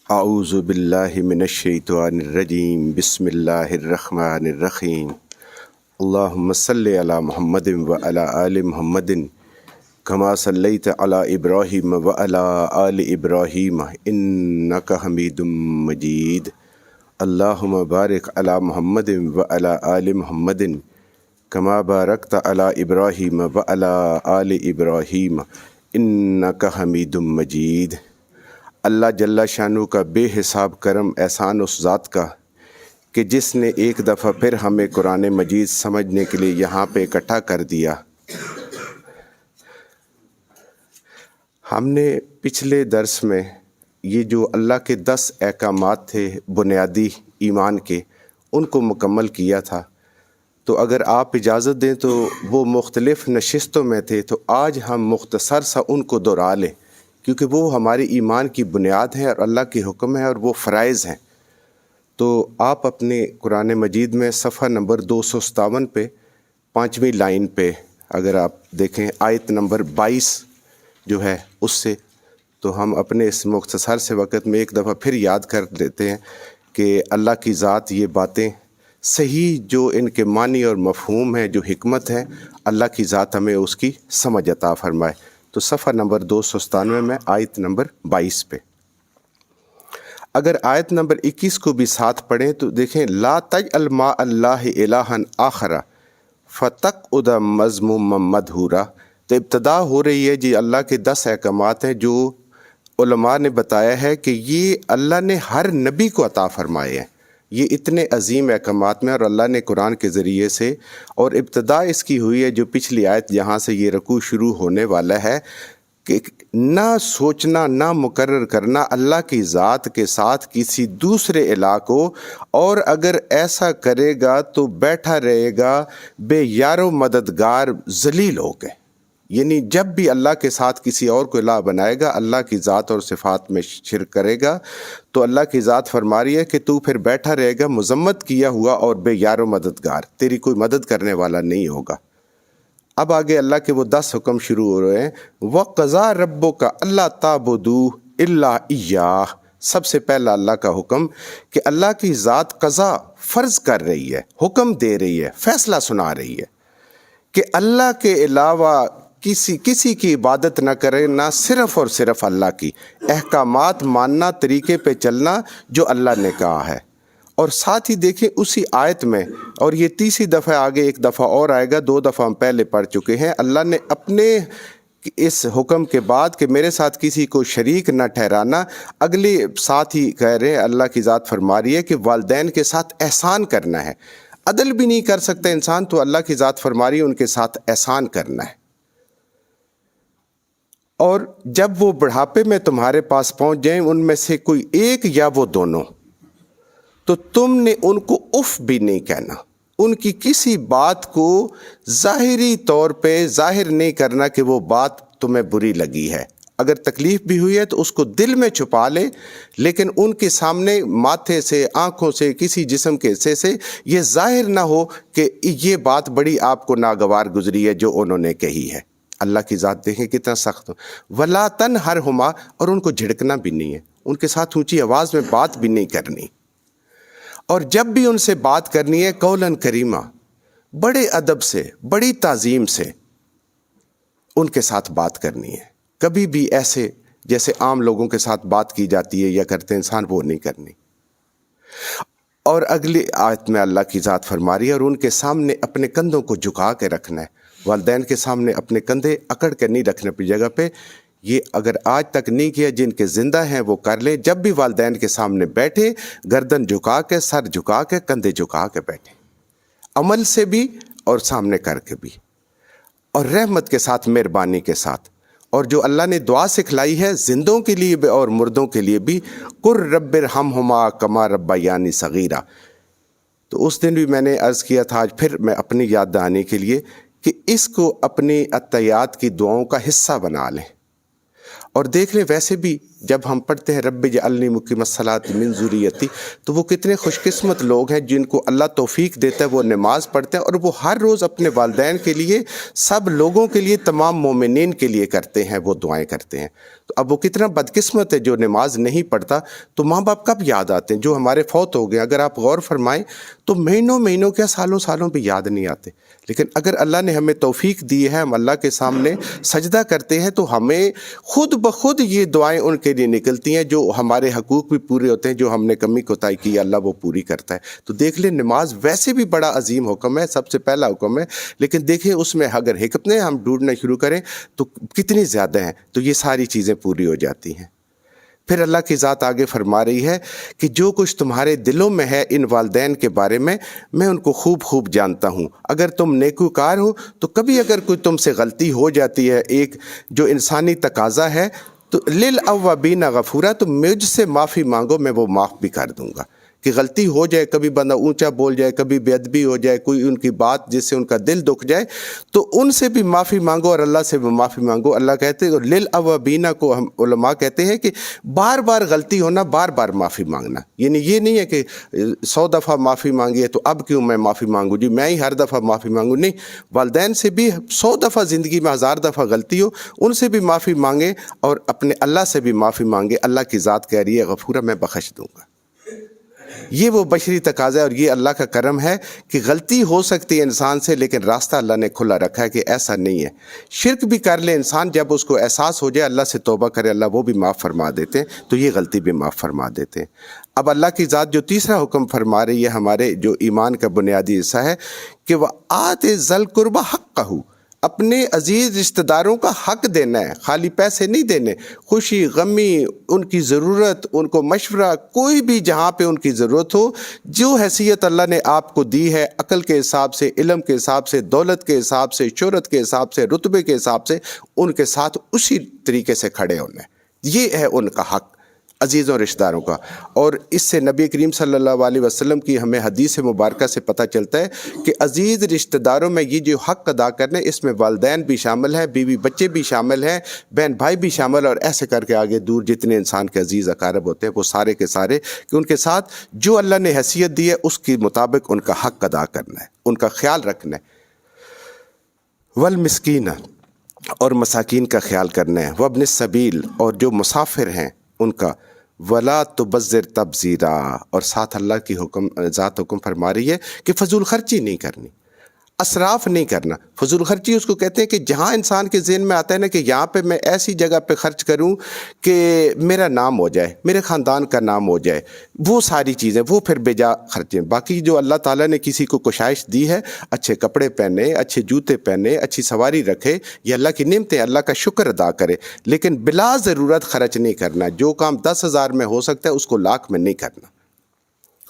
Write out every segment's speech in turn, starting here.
اعوذ باللہ من الشیطان الرجیم بسم اللہ الرحمن الرحیم اللہم صلی علی محمد وعلی آل محمد کما صلیت علی ابراہیم وعلی آل ابراہیم انک حمید مجید اللہم بارک علی محمد وعلی آل محمد کما بارکت علی ابراہیم وعلی آل ابراہیم انک حمید مجید۔ اللہ جل شانہ کا بے حساب کرم احسان اس ذات کا کہ جس نے ایک دفعہ پھر ہمیں قرآن مجید سمجھنے کے لیے یہاں پہ اکٹھا کر دیا۔ ہم نے پچھلے درس میں یہ جو اللہ کے 10 احکامات تھے بنیادی ایمان کے، ان کو مکمل کیا تھا۔ تو اگر آپ اجازت دیں تو وہ مختلف نشستوں میں تھے، تو آج ہم مختصر سا ان کو دہرا لیں، کیونکہ وہ ہماری ایمان کی بنیاد ہے اور اللہ کے حکم ہے اور وہ فرائض ہیں۔ تو آپ اپنے قرآن مجید میں صفحہ نمبر 257 پہ 5ویں لائن پہ اگر آپ دیکھیں آیت نمبر 22 جو ہے اس سے، تو ہم اپنے اس مختصر سے وقت میں ایک دفعہ پھر یاد کر لیتے ہیں کہ اللہ کی ذات یہ باتیں صحیح جو ان کے معنی اور مفہوم ہے، جو حکمت ہے، اللہ کی ذات ہمیں اس کی سمجھ عطا فرمائے۔ تو صفحہ نمبر 297 میں آیت نمبر 22 پہ اگر آیت نمبر 21 کو بھی ساتھ پڑھیں تو دیکھیں، لا تجعل مع اللہ الہا آخر فتقعد مذموما مدحورا۔ تو ابتدا ہو رہی ہے جی اللہ کے 10 احکامات ہیں جو علماء نے بتایا ہے کہ یہ اللہ نے ہر نبی کو عطا فرمائے ہیں۔ یہ اتنے عظیم احکامات میں اور اللہ نے قرآن کے ذریعے سے، اور ابتدا اس کی ہوئی ہے جو پچھلی آیت جہاں سے یہ رکوع شروع ہونے والا ہے، کہ نہ سوچنا، نہ مقرر کرنا اللہ کی ذات کے ساتھ کسی دوسرے الہ کو، اور اگر ایسا کرے گا تو بیٹھا رہے گا بے یار و مددگار ذلیل ہو کے۔ یعنی جب بھی اللہ کے ساتھ کسی اور کو الہ بنائے گا، اللہ کی ذات اور صفات میں شرک کرے گا، تو اللہ کی ذات فرما رہی ہے کہ تو پھر بیٹھا رہے گا مذمت کیا ہوا اور بے یار و مددگار، تیری کوئی مدد کرنے والا نہیں ہوگا۔ اب آگے اللہ کے وہ 10 حکم شروع ہو رہے ہیں۔ وَقَضَىٰ رَبُّكَ أَلَّا تَعْبُدُوا إِلَّا إِيَّاهُ۔ سب سے پہلا اللہ کا حکم کہ اللہ کی ذات قضا فرض کر رہی ہے، حکم دے رہی ہے، فیصلہ سنا رہی ہے کہ اللہ کے علاوہ کسی کی عبادت نہ کرے، نہ صرف اور صرف اللہ کی، احکامات ماننا، طریقے پہ چلنا جو اللہ نے کہا ہے۔ اور ساتھ ہی دیکھیں اسی آیت میں، اور یہ تیسری دفعہ آگے ایک دفعہ اور آئے گا، 2 دفعہ ہم پہلے پڑھ چکے ہیں، اللہ نے اپنے اس حکم کے بعد کہ میرے ساتھ کسی کو شریک نہ ٹھہرانا، اگلی ساتھ ہی کہہ رہے ہیں، اللہ کی ذات فرما رہی ہے کہ والدین کے ساتھ احسان کرنا ہے۔ عدل بھی نہیں کر سکتا انسان، تو اللہ کی ذات فرما رہی ہے ان کے ساتھ احسان کرنا ہے۔ اور جب وہ بڑھاپے میں تمہارے پاس پہنچ جائیں، ان میں سے کوئی ایک یا وہ دونوں، تو تم نے ان کو اف بھی نہیں کہنا، ان کی کسی بات کو ظاہری طور پہ ظاہر نہیں کرنا کہ وہ بات تمہیں بری لگی ہے۔ اگر تکلیف بھی ہوئی ہے تو اس کو دل میں چھپا لے، لیکن ان کے سامنے ماتھے سے، آنکھوں سے، کسی جسم کے حصے سے یہ ظاہر نہ ہو کہ یہ بات بڑی آپ کو ناگوار گزری ہے جو انہوں نے کہی ہے۔ اللہ کی ذات دیکھیں کتنا سخت ہو۔ وَلَا تَنْهَرْهُمَا، اور ان کو جھڑکنا بھی نہیں ہے، ان کے ساتھ اونچی آواز میں بات بھی نہیں کرنی، اور جب بھی ان سے بات کرنی ہے قولاً کریما، بڑے ادب سے، بڑی تعظیم سے ان کے ساتھ بات کرنی ہے۔ کبھی بھی ایسے جیسے عام لوگوں کے ساتھ بات کی جاتی ہے یا کرتے انسان، وہ نہیں کرنی۔ اور اگلی آیت میں اللہ کی ذات فرما رہی ہے، اور ان کے سامنے اپنے کندھوں کو جھکا کے رکھنا ہے۔ والدین کے سامنے اپنے کندھے اکڑ کے نہیں رکھنے اپنی جگہ پہ۔ یہ اگر آج تک نہیں کیا، جن کے زندہ ہیں وہ کر لیں، جب بھی والدین کے سامنے بیٹھے گردن جھکا کے، سر جھکا کے، کندھے جھکا کے بیٹھے، عمل سے بھی اور سامنے کر کے بھی، اور رحمت کے ساتھ، مہربانی کے ساتھ۔ اور جو اللہ نے دعا سکھلائی ہے زندوں کے لیے بھی اور مردوں کے لیے بھی، قُل رَبِّ ارْحَمْهُمَا كَمَا رَبَّيَانِي صَغِيرًا۔ تو اس دن بھی میں نے عرض کیا تھا، آج پھر میں اپنی یاد دہانی کے لیے کہ اس کو اپنی عطیات کی دعاؤں کا حصہ بنا لیں، اور دیکھ لیں ویسے بھی جب ہم پڑھتے ہیں رب اجعلنی مقیم الصلاۃ من ذریتی، تو وہ کتنے خوش قسمت لوگ ہیں جن کو اللہ توفیق دیتا ہے، وہ نماز پڑھتے ہیں اور وہ ہر روز اپنے والدین کے لیے، سب لوگوں کے لیے، تمام مومنین کے لیے کرتے ہیں، وہ دعائیں کرتے ہیں۔ تو اب وہ کتنا بدقسمت ہے جو نماز نہیں پڑھتا. تو ماں باپ کب یاد آتے ہیں؟ جو ہمارے فوت ہو گئے. اگر آپ غور فرمائیں تو مہینوں مہینوں کیا سالوں سالوں بھی یاد نہیں آتے. لیکن اگر اللہ نے ہمیں توفیق دی ہے، ہم اللہ کے سامنے سجدہ کرتے ہیں تو ہمیں خود بخود یہ دعائیں ان کے لیے نکلتی ہیں، جو ہمارے حقوق بھی پورے ہوتے ہیں، جو ہم نے کمی کوتاہی کی اللہ وہ پوری کرتا ہے. تو دیکھ لیں نماز ویسے بھی بڑا عظیم حکم ہے، سب سے پہلا حکم ہے، لیکن دیکھیں اس میں اگر حکمتیں ہم ڈھونڈنا شروع کریں تو کتنی زیادہ ہیں. تو یہ ساری چیزیں پوری ہو جاتی ہیں. پھر اللہ کی ذات آگے فرما رہی ہے کہ جو کچھ تمہارے دلوں میں ہے ان والدین کے بارے میں ان کو خوب خوب جانتا ہوں. اگر تم نیکوکار ہو تو کبھی اگر کوئی تم سے غلطی ہو جاتی ہے، ایک جو انسانی تقاضا ہے، تو للأوابین غفورا، تو مجھ سے معافی مانگو، میں وہ معاف بھی کر دوں گا. کہ غلطی ہو جائے، کبھی بندہ اونچا بول جائے، کبھی بے ادبی ہو جائے، کوئی ان کی بات جس سے ان کا دل دکھ جائے، تو ان سے بھی معافی مانگو اور اللہ سے بھی معافی مانگو. اللہ کہتے ہیں للأوابین کو ہم علماء کہتے ہیں کہ بار بار غلطی ہونا، بار بار معافی مانگنا. یعنی یہ نہیں ہے کہ 100 دفعہ معافی مانگی ہے تو اب کیوں میں معافی مانگوں جی، میں ہی ہر دفعہ معافی مانگوں. نہیں، والدین سے بھی 100 دفعہ زندگی میں 1000 دفعہ غلطی ہو، ان سے بھی معافی مانگیں اور اپنے اللہ سے بھی معافی مانگے. اللہ کی ذات کہہ رہی ہے غفورا، میں بخش دوں گا. یہ وہ بشری تقاضا ہے اور یہ اللہ کا کرم ہے کہ غلطی ہو سکتی ہے انسان سے، لیکن راستہ اللہ نے کھلا رکھا ہے کہ ایسا نہیں ہے. شرک بھی کر لے انسان، جب اس کو احساس ہو جائے اللہ سے توبہ کرے، اللہ وہ بھی معاف فرما دیتے ہیں، تو یہ غلطی بھی معاف فرما دیتے ہیں. اب اللہ کی ذات جو تیسرا حکم فرما رہی ہے ہمارے جو ایمان کا بنیادی حصہ ہے کہ وَآتِ ذَی الْقُرْبَى حَقَّهُ، اپنے عزیز رشتہ داروں کا حق دینا ہے، خالی پیسے نہیں دینے. خوشی غمی، ان کی ضرورت، ان کو مشورہ، کوئی بھی جہاں پہ ان کی ضرورت ہو، جو حیثیت اللہ نے آپ کو دی ہے، عقل کے حساب سے، علم کے حساب سے، دولت کے حساب سے، شہرت کے حساب سے، رتبے کے حساب سے، ان کے ساتھ اسی طریقے سے کھڑے ہونے. یہ ہے ان کا حق، عزیزوں رشتہ داروں کا. اور اس سے نبی کریم صلی اللہ علیہ وسلم کی ہمیں حدیث مبارکہ سے پتہ چلتا ہے کہ عزیز رشتہ داروں میں یہ جو حق ادا کرنے، اس میں والدین بھی شامل ہیں، بیوی بچے بھی شامل ہیں، بہن بھائی بھی شامل، اور ایسے کر کے آگے دور جتنے انسان کے عزیز اقارب ہوتے ہیں وہ سارے کے سارے، کہ ان کے ساتھ جو اللہ نے حیثیت دی ہے اس کے مطابق ان کا حق ادا کرنا ہے، ان کا خیال رکھنا ہے. والمسکین، اور مساکین کا خیال کرنا ہے. وابن السبیل، اور جو مسافر ہیں ان کا. ولا تبذر تبذیرا، اور ساتھ اللہ کی ذات حکم فرما رہی ہے کہ فضول خرچی نہیں کرنی، اسراف نہیں کرنا. فضول خرچی اس کو کہتے ہیں کہ جہاں انسان کے ذہن میں آتا ہے نا کہ یہاں پہ میں ایسی جگہ پہ خرچ کروں کہ میرا نام ہو جائے، میرے خاندان کا نام ہو جائے، وہ ساری چیزیں، وہ پھر بے جا خرچیں. باقی جو اللہ تعالیٰ نے کسی کو کوشش دی ہے، اچھے کپڑے پہنے، اچھے جوتے پہنے، اچھی سواری رکھے، یہ اللہ کی نعمتیں، اللہ کا شکر ادا کرے، لیکن بلا ضرورت خرچ نہیں کرنا. جو کام 10,000 میں ہو سکتا ہے اس کو لاکھ میں نہیں کرنا.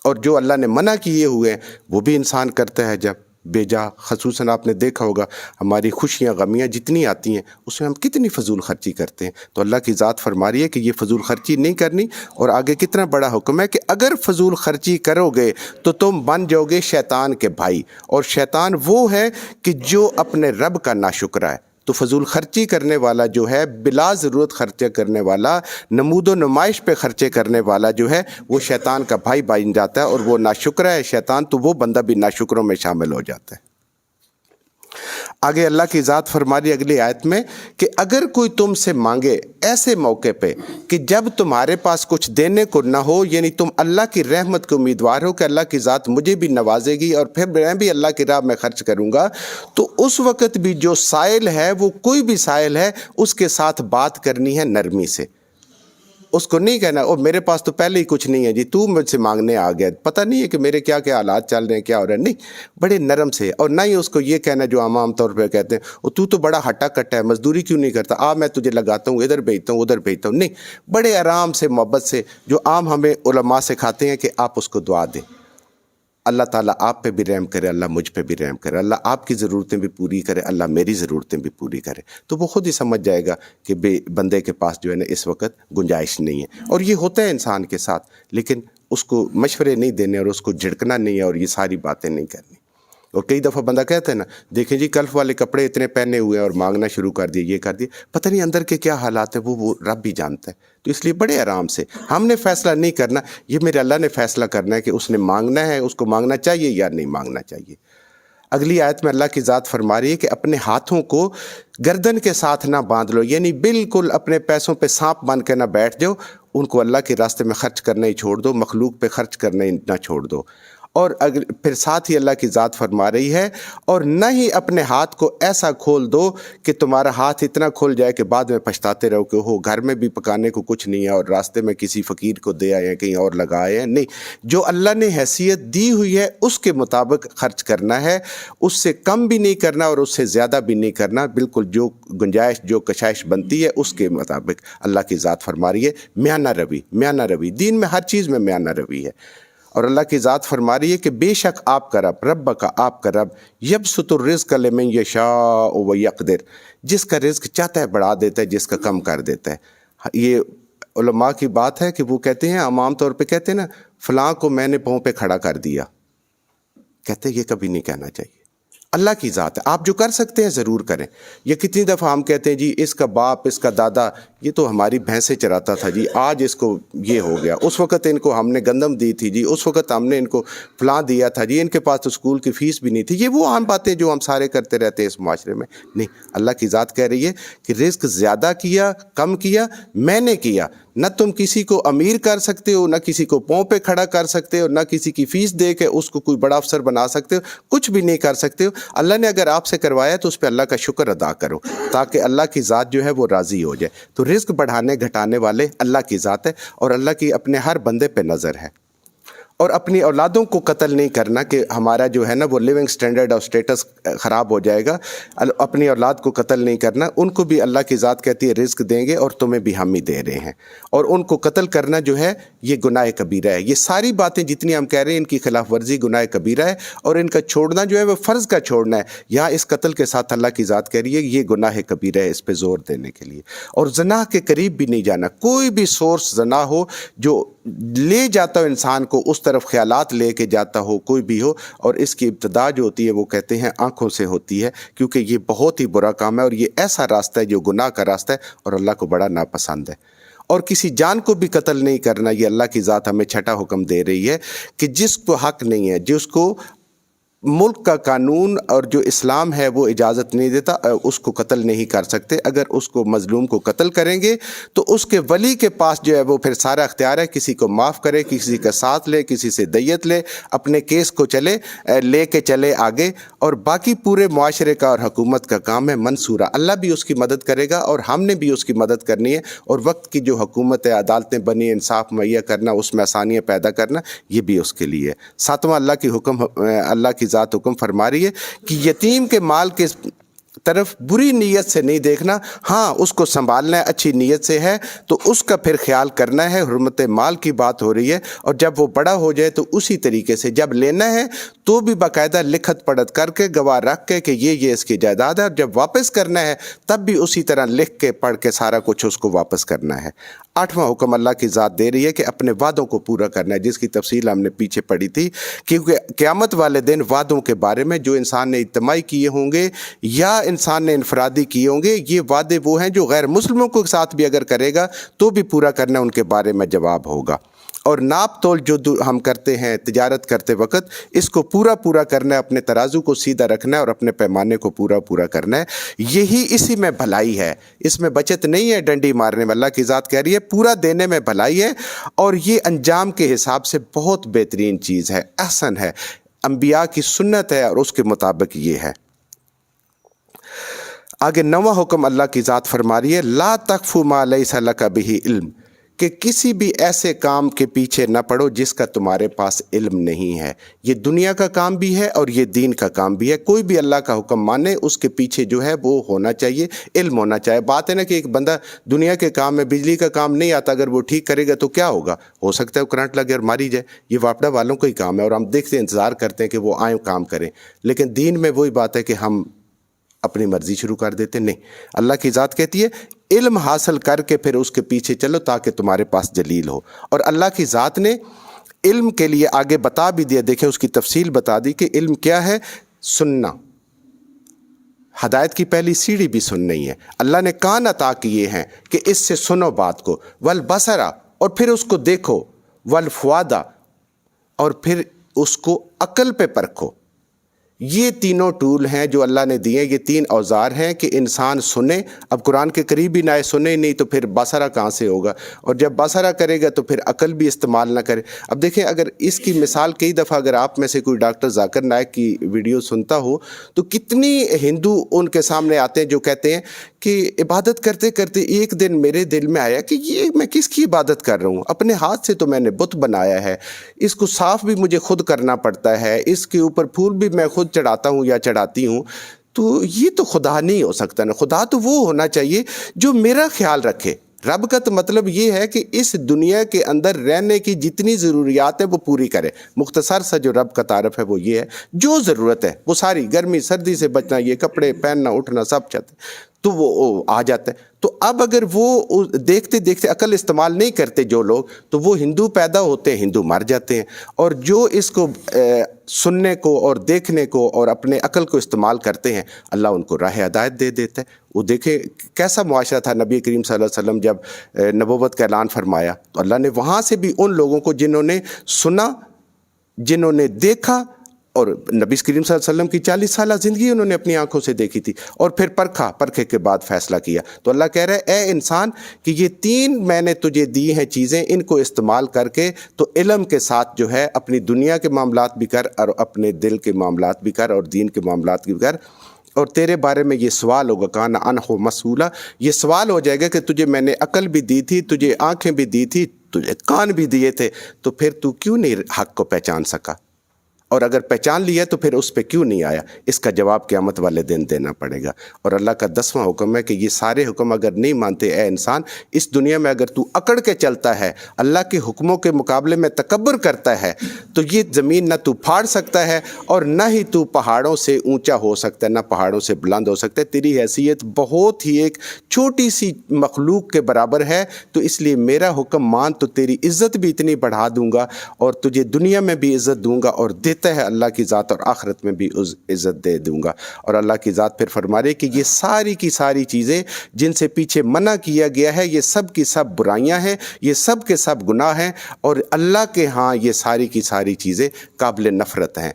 اور جو اللہ نے منع کیے ہوئے ہیں وہ بھی انسان کرتا ہے جب بے جا. خصوصاً آپ نے دیکھا ہوگا ہماری خوشیاں غمیاں جتنی آتی ہیں اس میں ہم کتنی فضول خرچی کرتے ہیں. تو اللہ کی ذات فرما رہی ہے کہ یہ فضول خرچی نہیں کرنی. اور آگے کتنا بڑا حکم ہے کہ اگر فضول خرچی کرو گے تو تم بن جاؤ گے شیطان کے بھائی. اور شیطان وہ ہے کہ جو اپنے رب کا ناشکرا ہے. تو فضول خرچی کرنے والا جو ہے، بلا ضرورت خرچہ کرنے والا، نمود و نمائش پہ خرچے کرنے والا جو ہے، وہ شیطان کا بھائی بن جاتا ہے. اور وہ ناشکرا ہے شیطان، تو وہ بندہ بھی ناشکروں میں شامل ہو جاتا ہے. آگے اللہ کی ذات فرما رہی اگلی آیت میں کہ اگر کوئی تم سے مانگے ایسے موقع پہ کہ جب تمہارے پاس کچھ دینے کو نہ ہو، یعنی تم اللہ کی رحمت کے امیدوار ہو کہ اللہ کی ذات مجھے بھی نوازے گی اور پھر میں بھی اللہ کی راہ میں خرچ کروں گا، تو اس وقت بھی جو سائل ہے، وہ کوئی بھی سائل ہے، اس کے ساتھ بات کرنی ہے نرمی سے. اس کو نہیں کہنا او میرے پاس تو پہلے ہی کچھ نہیں ہے جی، تو مجھ سے مانگنے آ گیا، پتہ نہیں ہے کہ میرے کیا کیا حالات چل رہے ہیں، کیا ہو رہا ہے. نہیں، بڑے نرم سے. اور نہ ہی اس کو یہ کہنا جو عام طور پہ کہتے ہیں او تو بڑا ہٹا کٹا ہے، مزدوری کیوں نہیں کرتا، میں تجھے لگاتا ہوں، ادھر بھیجتا ہوں ادھر بھیجتا ہوں. نہیں، بڑے آرام سے، محبت سے، جو عام ہمیں علماء سکھاتے ہیں کہ آپ اس کو دعا دیں. اللہ تعالیٰ آپ پہ بھی رحم کرے، اللہ مجھ پہ بھی رحم کرے، اللہ آپ کی ضرورتیں بھی پوری کرے، اللہ میری ضرورتیں بھی پوری کرے. تو وہ خود ہی سمجھ جائے گا کہ بندے کے پاس جو ہے نا اس وقت گنجائش نہیں ہے. اور یہ ہوتا ہے انسان کے ساتھ، لیکن اس کو مشورے نہیں دینے اور اس کو جھڑکنا نہیں ہے اور یہ ساری باتیں نہیں کرنی. اور کئی دفعہ بندہ کہتا ہے نا، دیکھیں جی کلف والے کپڑے اتنے پہنے ہوئے ہیں اور مانگنا شروع کر دیے، یہ کر دیے، پتہ نہیں اندر کے کیا حالات ہیں، وہ رب بھی جانتا ہے. تو اس لیے بڑے آرام سے، ہم نے فیصلہ نہیں کرنا، یہ میرے اللہ نے فیصلہ کرنا ہے کہ اس نے مانگنا ہے، اس کو مانگنا چاہیے یا نہیں مانگنا چاہیے. اگلی آیت میں اللہ کی ذات فرما رہی ہے کہ اپنے ہاتھوں کو گردن کے ساتھ نہ باندھ لو، یعنی بالکل اپنے پیسوں پہ سانپ باندھ کے نہ بیٹھ جاؤ، ان کو اللہ کے راستے میں خرچ کرنا ہی چھوڑ دو، مخلوق پہ خرچ کرنا ہی نہ چھوڑ دو۔ اور پھر ساتھ ہی اللہ کی ذات فرما رہی ہے اور نہ ہی اپنے ہاتھ کو ایسا کھول دو کہ تمہارا ہاتھ اتنا کھل جائے کہ بعد میں پچھتاتے رہو کہ ہو گھر میں بھی پکانے کو کچھ نہیں ہے اور راستے میں کسی فقیر کو دے آئے ہیں، کہیں اور لگائے ہیں۔ نہیں، جو اللہ نے حیثیت دی ہوئی ہے اس کے مطابق خرچ کرنا ہے، اس سے کم بھی نہیں کرنا اور اس سے زیادہ بھی نہیں کرنا، بالکل جو گنجائش جو کشائش بنتی ہے اس کے مطابق اللہ کی ذات فرما رہی ہے میانہ روی، دین میں ہر چیز میں میانہ روی ہے۔ اور اللہ کی ذات فرما رہی ہے کہ بے شک آپ کا رب آپ کا رب یبسط الرزق لمن یشاء ویقدر، جس کا رزق چاہتا ہے بڑھا دیتا ہے، جس کا کم کر دیتا ہے۔ یہ علماء کی بات ہے کہ وہ کہتے ہیں، عام طور پہ کہتے ہیں نا، فلاں کو میں نے پاؤں پہ کھڑا کر دیا، کہتے ہیں یہ کبھی نہیں کہنا چاہیے۔ اللہ کی ذات ہے، آپ جو کر سکتے ہیں ضرور کریں۔ یہ کتنی دفعہ ہم کہتے ہیں جی اس کا باپ اس کا دادا یہ تو ہماری بھینسیں چراتا تھا جی، آج اس کو یہ ہو گیا، اس وقت ان کو ہم نے گندم دی تھی جی، اس وقت ہم نے ان کو فلاں دیا تھا جی، ان کے پاس تو اسکول کی فیس بھی نہیں تھی۔ یہ وہ عام باتیں جو ہم سارے کرتے رہتے ہیں اس معاشرے میں۔ نہیں، اللہ کی ذات کہہ رہی ہے کہ رزق زیادہ کیا کم کیا میں نے کیا، نہ تم کسی کو امیر کر سکتے ہو، نہ کسی کو پاؤں پہ کھڑا کر سکتے ہو، نہ کسی کی فیس دے کے اس کو کوئی بڑا افسر بنا سکتے ہو، کچھ بھی نہیں کر سکتے ہو۔ اللہ نے اگر آپ سے کروایا تو اس پہ اللہ کا شکر ادا کرو تاکہ اللہ کی ذات جو ہے وہ راضی ہو جائے۔ تو رزق بڑھانے گھٹانے والے اللہ کی ذات ہے اور اللہ کی اپنے ہر بندے پہ نظر ہے۔ اور اپنی اولادوں کو قتل نہیں کرنا کہ ہمارا جو ہے نا وہ لیونگ سٹینڈرڈ اور سٹیٹس خراب ہو جائے گا، اپنی اولاد کو قتل نہیں کرنا۔ ان کو بھی اللہ کی ذات کہتی ہے رزق دیں گے اور تمہیں بھی ہم ہی دے رہے ہیں، اور ان کو قتل کرنا جو ہے یہ گناہ کبیرہ ہے۔ یہ ساری باتیں جتنی ہم کہہ رہے ہیں ان کی خلاف ورزی گناہ کبیرہ ہے، اور ان کا چھوڑنا جو ہے وہ فرض کا چھوڑنا ہے۔ یہاں اس قتل کے ساتھ اللہ کی ذات کہہ رہی ہے یہ گناہ کبیرہ ہے، اس پہ زور دینے کے لیے۔ اور زنا کے قریب بھی نہیں جانا، کوئی بھی سورس زنا ہو جو لے جاتا ہو انسان کو اس طرف، خیالات لے کے جاتا ہو کوئی بھی ہو، اور اس کی ابتدا جو ہوتی ہے وہ کہتے ہیں آنکھوں سے ہوتی ہے، کیونکہ یہ بہت ہی برا کام ہے اور یہ ایسا راستہ ہے جو گناہ کا راستہ ہے اور اللہ کو بڑا ناپسند ہے۔ اور کسی جان کو بھی قتل نہیں کرنا، یہ اللہ کی ذات ہمیں چھٹا حکم دے رہی ہے کہ جس کو حق نہیں ہے، جس کو ملک کا قانون اور جو اسلام ہے وہ اجازت نہیں دیتا، اس کو قتل نہیں کر سکتے۔ اگر اس کو مظلوم کو قتل کریں گے تو اس کے ولی کے پاس جو ہے وہ پھر سارا اختیار ہے، کسی کو معاف کرے، کسی کا ساتھ لے، کسی سے دیت لے، اپنے کیس کو لے کے چلے آگے۔ اور باقی پورے معاشرے کا اور حکومت کا کام ہے منصورہ، اللہ بھی اس کی مدد کرے گا اور ہم نے بھی اس کی مدد کرنی ہے، اور وقت کی جو حکومت ہے، عدالتیں بنی، انصاف مہیا کرنا، اس میں آسانیاں پیدا کرنا، یہ بھی اس کے لیے ہے۔ ساتواں اللہ کی حکم، اللہ کی ذات حکم فرما رہی ہے کہ یتیم کے مال کے طرف بری نیت سے نہیں دیکھنا، ہاں اس کو سنبھالنا ہے، اچھی نیت سے ہے تو اس کا پھر خیال کرنا ہے۔ حرمت مال کی بات ہو رہی ہے، اور جب وہ بڑا ہو جائے تو اسی طریقے سے جب لینا ہے تو بھی باقاعدہ لکھت پڑھت کر کے گواہ رکھ کے کہ یہ اس کی جائیداد ہے، اور جب واپس کرنا ہے تب بھی اسی طرح لکھ کے پڑھ کے سارا کچھ اس کو واپس کرنا ہے۔ آٹھواں حکم اللہ کی ذات دے رہی ہے کہ اپنے وعدوں کو پورا کرنا ہے، جس کی تفصیل ہم نے پیچھے پڑھی تھی، کیونکہ قیامت والے دن وعدوں کے بارے میں جو انسان نے اجتماعی کیے ہوں گے یا انسان نے انفرادی کیے ہوں گے، یہ وعدے وہ ہیں جو غیر مسلموں کے ساتھ بھی اگر کرے گا تو بھی پورا کرنا، ان کے بارے میں جواب ہوگا۔ اور ناپ تول جو ہم کرتے ہیں تجارت کرتے وقت، اس کو پورا کرنا ہے، اپنے ترازو کو سیدھا رکھنا ہے اور اپنے پیمانے کو پورا کرنا ہے۔ یہی اسی میں بھلائی ہے، اس میں بچت نہیں ہے ڈنڈی مارنے میں۔ اللہ کی ذات کہہ رہی ہے پورا دینے میں بھلائی ہے، اور یہ انجام کے حساب سے بہت بہترین چیز ہے، احسن ہے، انبیاء کی سنت ہے اور اس کے مطابق یہ ہے۔ آگے نواں حکم اللہ کی ذات فرما رہی ہے لا تقف ما لیس لک بہ علم، کہ کسی بھی ایسے کام کے پیچھے نہ پڑو جس کا تمہارے پاس علم نہیں ہے۔ یہ دنیا کا کام بھی ہے اور یہ دین کا کام بھی ہے۔ کوئی بھی اللہ کا حکم مانے اس کے پیچھے جو ہے وہ ہونا چاہیے، علم ہونا چاہیے۔ بات ہے نا کہ ایک بندہ دنیا کے کام میں بجلی کا کام نہیں آتا، اگر وہ ٹھیک کرے گا تو کیا ہوگا؟ ہو سکتا ہے وہ کرنٹ لگے اور ماری جائے۔ یہ واپڈا والوں کا ہی کام ہے اور ہم دیکھتے ہیں، انتظار کرتے ہیں کہ وہ آئیں کام کریں، لیکن دین میں وہی بات ہے کہ ہم اپنی مرضی شروع کر دیتے۔ نہیں، اللہ کی ذات کہتی ہے علم حاصل کر کے پھر اس کے پیچھے چلو تاکہ تمہارے پاس دلیل ہو۔ اور اللہ کی ذات نے علم کے لیے آگے بتا بھی دیا، دیکھیں اس کی تفصیل بتا دی کہ علم کیا ہے۔ سننا، ہدایت کی پہلی سیڑھی بھی سننا ہی ہے۔ اللہ نے کان عطا کیے ہیں کہ اس سے سنو بات کو، والبصرا، اور پھر اس کو دیکھو، والفؤادا، اور پھر اس کو عقل پہ پرکھو۔ یہ تینوں ٹول ہیں جو اللہ نے دیے، یہ تین اوزار ہیں کہ انسان سنے. اب قرآن کے قریب ہی نہ آئے، سنے نہیں تو پھر بصرہ کہاں سے ہوگا، اور جب بصرہ کرے گا تو پھر عقل بھی استعمال نہ کرے. اب دیکھیں، اگر اس کی مثال کئی دفعہ اگر آپ میں سے کوئی ڈاکٹر ذاکر نائک کی ویڈیو سنتا ہو تو کتنی ہندو ان کے سامنے آتے ہیں جو کہتے ہیں کہ عبادت کرتے کرتے ایک دن میرے دل میں آیا کہ یہ میں کس کی عبادت کر رہا ہوں، اپنے ہاتھ سے تو میں نے بت بنایا ہے، اس کو صاف بھی مجھے خود کرنا پڑتا ہے، اس کے اوپر پھول بھی میں خود چڑھاتا ہوں یا چڑھاتی ہوں، تو یہ تو خدا نہیں ہو سکتا نا. خدا تو وہ ہونا چاہیے جو میرا خیال رکھے. رب کا تو مطلب یہ ہے کہ اس دنیا کے اندر رہنے کی جتنی ضروریات ہیں وہ پوری کرے. مختصر سا جو رب کا تعارف ہے وہ یہ ہے، جو ضرورت ہے وہ ساری، گرمی سردی سے بچنا، یہ کپڑے پہننا اٹھنا سب چاہتے تو وہ آ جاتا ہے. تو اب اگر وہ دیکھتے دیکھتے عقل استعمال نہیں کرتے جو لوگ، تو وہ ہندو پیدا ہوتے ہیں، ہندو مر جاتے ہیں. اور جو اس کو سننے کو اور دیکھنے کو اور اپنے عقل کو استعمال کرتے ہیں، اللہ ان کو راہ ہدایت دے دیتا ہے. وہ دیکھیں کیسا معاشرہ تھا نبی کریم صلی اللہ علیہ وسلم جب نبوت کا اعلان فرمایا، تو اللہ نے وہاں سے بھی ان لوگوں کو جنہوں نے سنا، جنہوں نے دیکھا، اور نبی کریم صلی اللہ علیہ وسلم کی 40 سالہ زندگی انہوں نے اپنی آنکھوں سے دیکھی تھی، اور پھر پرکھے کے بعد فیصلہ کیا. تو اللہ کہہ رہا ہے اے انسان کہ یہ تین میں نے تجھے دی ہیں چیزیں، ان کو استعمال کر کے تو علم کے ساتھ جو ہے اپنی دنیا کے معاملات بھی کر اور اپنے دل کے معاملات بھی کر اور دین کے معاملات بھی کر. اور تیرے بارے میں یہ سوال ہوگا، کان عنہ مسئولہ، یہ سوال ہو جائے گا کہ تجھے میں نے عقل بھی دی تھی، تجھے آنکھیں بھی دی تھی، تجھے کان بھی دیے تھے، تو پھر تو کیوں نہیں حق کو پہچان سکا؟ اور اگر پہچان لیا تو پھر اس پہ کیوں نہیں آیا؟ اس کا جواب قیامت والے دن دینا پڑے گا. اور اللہ کا 10واں حکم ہے کہ یہ سارے حکم اگر نہیں مانتے اے انسان، اس دنیا میں اگر تو اکڑ کے چلتا ہے، اللہ کے حکموں کے مقابلے میں تکبر کرتا ہے، تو یہ زمین نہ تو پھاڑ سکتا ہے اور نہ ہی تو پہاڑوں سے اونچا ہو سکتا ہے، نہ پہاڑوں سے بلند ہو سکتا ہے. تیری حیثیت بہت ہی ایک چھوٹی سی مخلوق کے برابر ہے، تو اس لیے میرا حکم مان تو تیری عزت بھی اتنی بڑھا دوں گا اور تجھے دنیا میں بھی عزت دوں گا، اور ہے اللہ کی ذات، اور آخرت میں بھی عزت دے دوں گا. اور اللہ کی ذات پھر فرما رہے کہ یہ ساری کی ساری چیزیں جن سے پیچھے منع کیا گیا ہے، یہ سب کی سب برائیاں ہیں، یہ سب کے سب گناہ ہیں، اور اللہ کے ہاں یہ ساری کی ساری چیزیں قابل نفرت ہیں.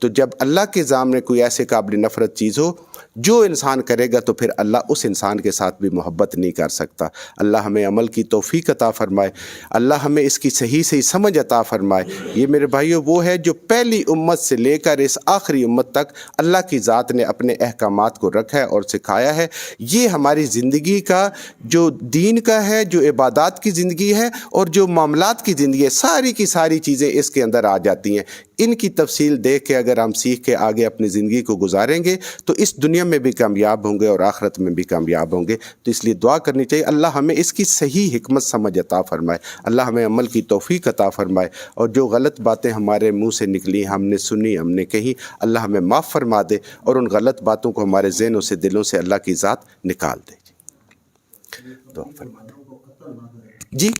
تو جب اللہ کے سامنے کوئی ایسے قابل نفرت چیز ہو جو انسان کرے گا تو پھر اللہ اس انسان کے ساتھ بھی محبت نہیں کر سکتا. اللہ ہمیں عمل کی توفیق عطا فرمائے، اللہ ہمیں اس کی صحیح سمجھ عطا فرمائے. یہ میرے بھائیوں وہ ہے جو پہلی امت سے لے کر اس آخری امت تک اللہ کی ذات نے اپنے احکامات کو رکھا ہے اور سکھایا ہے. یہ ہماری زندگی کا جو دین کا ہے، جو عبادات کی زندگی ہے اور جو معاملات کی زندگی ہے، ساری کی ساری چیزیں اس کے اندر آ جاتی ہیں. ان کی تفصیل دیکھ کے اگر ہم سیکھ کے آگے اپنی زندگی کو گزاریں گے تو اس دنیا میں بھی کامیاب ہوں گے اور آخرت میں بھی کامیاب ہوں گے. تو اس لیے دعا کرنی چاہیے اللہ ہمیں اس کی صحیح حکمت سمجھ عطا فرمائے، اللہ ہمیں عمل کی توفیق عطا فرمائے، اور جو غلط باتیں ہمارے منہ سے نکلی، ہم نے سنی، ہم نے کہی، اللہ ہمیں معاف فرما دے، اور ان غلط باتوں کو ہمارے ذہنوں سے، دلوں سے اللہ کی ذات نکال دے. دعا فرما دے جی.